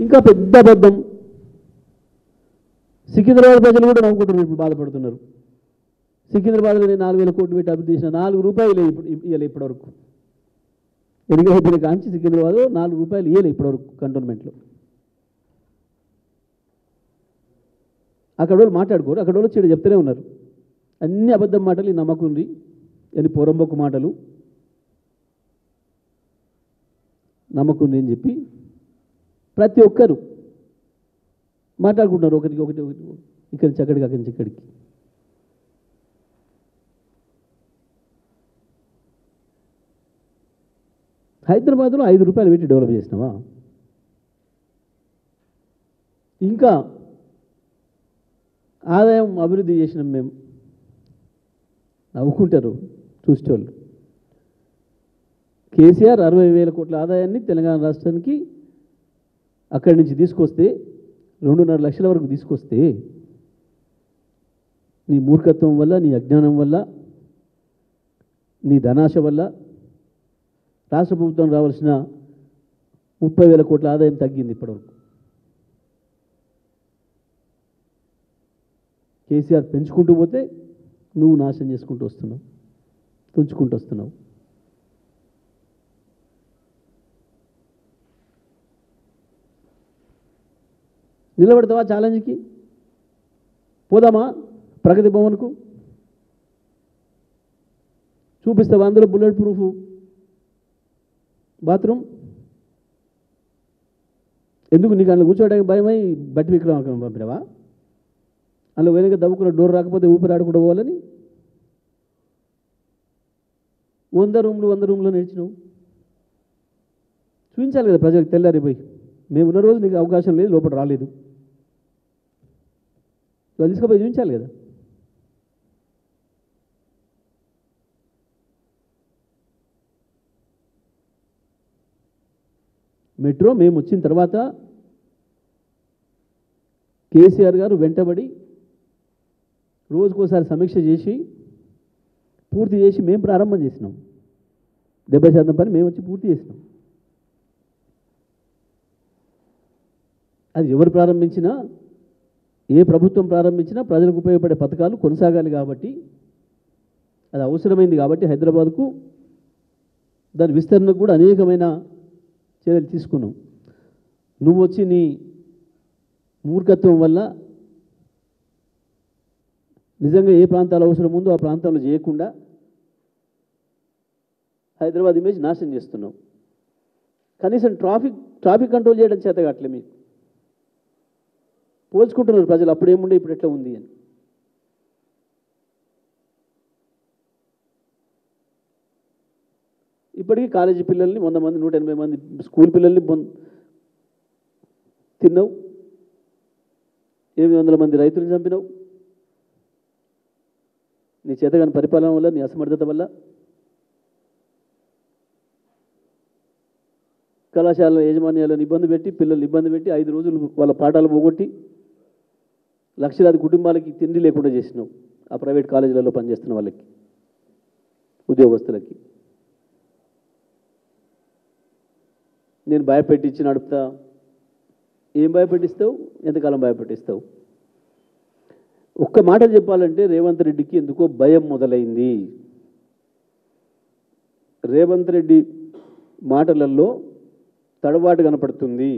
ఇంకా పెద్ద అబద్ధం. సికింద్రాబాద్ ప్రజలు కూడా నవ్వుకుంటున్నారు, ఇప్పుడు బాధపడుతున్నారు. సికింద్రాబాద్లో నేను 4,000 కోట్లు పెట్టి అభివృద్ధి చేసిన 4 రూపాయలు ఇవ్వలే ఇప్పటివరకు. ఎన్నికైపోయిన కాంచి సికింద్రాబాద్లో 4 రూపాయలు ఇవ్వలే ఇప్పటివరకు కంటోన్మెంట్లో. అక్కడ వాళ్ళు మాట్లాడుకోరు, అక్కడ వాళ్ళు చెడు చెప్తూనే ఉన్నారు. అన్ని అబద్ధం మాటలు, నమ్మకుంది అని పోరంబొక్కు మాటలు నమ్మకుంది అని చెప్పి ప్రతి ఒక్కరు మాట్లాడుకుంటున్నారు. ఒకరికి ఒకటి ఇక్కడి నుంచి అక్కడికి, అక్కడి నుంచి ఇక్కడికి. హైదరాబాద్లో 5 రూపాయలు పెట్టి డెవలప్ చేసినావా? ఇంకా ఆదాయం అభివృద్ధి చేసినాం మేము, నవ్వుకుంటారు చూసేవాళ్ళు. కేసీఆర్ 60,000 కోట్ల ఆదాయాన్ని తెలంగాణ రాష్ట్రానికి అక్కడి నుంచి తీసుకొస్తే, 2.5 లక్షల వరకు తీసుకొస్తే, నీ మూర్ఖత్వం వల్ల, నీ అజ్ఞానం వల్ల, నీ ధనాశ వల్ల రాష్ట్ర ప్రభుత్వం రావాల్సిన 30,000 కోట్ల ఆదాయం తగ్గింది ఇప్పటివరకు. కేసీఆర్ పెంచుకుంటూ పోతే నువ్వు నాశనం చేసుకుంటూ వస్తున్నావు, తుంచుకుంటూ వస్తున్నావు. నిలబడతావా ఛాలెంజ్కి? పోదామా ప్రగతి భవన్కు? చూపిస్తావా అందులో బుల్లెట్ ప్రూఫ్ బాత్రూమ్? ఎందుకు నీకు అందులో కూర్చోవడానికి భయమై బట్టి విక్రమ పంపినావా? అందులో వెనుక దవ్వుకున్న డోర్ రాకపోతే ఊపిరి ఆడుకుంటూ పోవాలని 100 రూమ్లో నేర్చినావు. చూపించాలి కదా ప్రజలకు తెల్లారి పోయి, మేము ఉన్న రోజు నీకు అవకాశం లేదు, లోపల రాలేదు, వాళ్ళు తీసుకుపోయి చూపించాలి కదా. మెట్రో మేము వచ్చిన తర్వాత కేసీఆర్ గారు వెంటబడి రోజుకోసారి సమీక్ష చేసి పూర్తి చేసి మేము ప్రారంభం చేసినాం. 70% పని మేము వచ్చి పూర్తి చేసినాం. అది ఎవరు ప్రారంభించినా, ఏ ప్రభుత్వం ప్రారంభించినా ప్రజలకు ఉపయోగపడే పథకాలు కొనసాగాలి కాబట్టి, అది అవసరమైంది కాబట్టి హైదరాబాద్కు దాని విస్తరణకు కూడా అనేకమైన చర్యలు తీసుకున్నాం. నువ్వు వచ్చి నీ మూర్ఖత్వం వల్ల నిజంగా ఏ ప్రాంతాలు అవసరం ఉందో ఆ ప్రాంతంలో చేయకుండా హైదరాబాద్ ఇమేజ్ నాశనం చేస్తున్నావు. కనీసం ట్రాఫిక్ కంట్రోల్ చేయడం చేత కావట్లే మీకు. పోల్చుకుంటున్నారు ప్రజలు, అప్పుడు ఏముండే ఇప్పుడు ఎట్లా ఉంది అని. ఇప్పటికీ కాలేజీ పిల్లల్ని 100 మంది 180 మంది స్కూల్ పిల్లల్ని తిన్నావు. 800 మంది రైతులను చంపినావు. నీ చేతగాని పరిపాలన వల్ల, నీ అసమర్థత వల్ల. కళాశాల యాజమాన్యాలను ఇబ్బంది పెట్టి, పిల్లల్ని ఇబ్బంది పెట్టి, 5 రోజులు వాళ్ళ పాఠాలు పోగొట్టి లక్షలాది కుటుంబాలకి తిండి లేకుండా చేసినావు. ఆ ప్రైవేట్ కాలేజీలలో పనిచేస్తున్న వాళ్ళకి, ఉద్యోగస్తులకి. నేను భయపెట్టించి నడుపుతా. ఏం భయపెట్టిస్తావు? ఎంతకాలం భయపెట్టిస్తావు? ఒక్క మాట చెప్పాలంటే రేవంత్ రెడ్డికి ఎందుకో భయం మొదలైంది. రేవంత్ రెడ్డి మాటలలో తడబాటు కనపడుతుంది.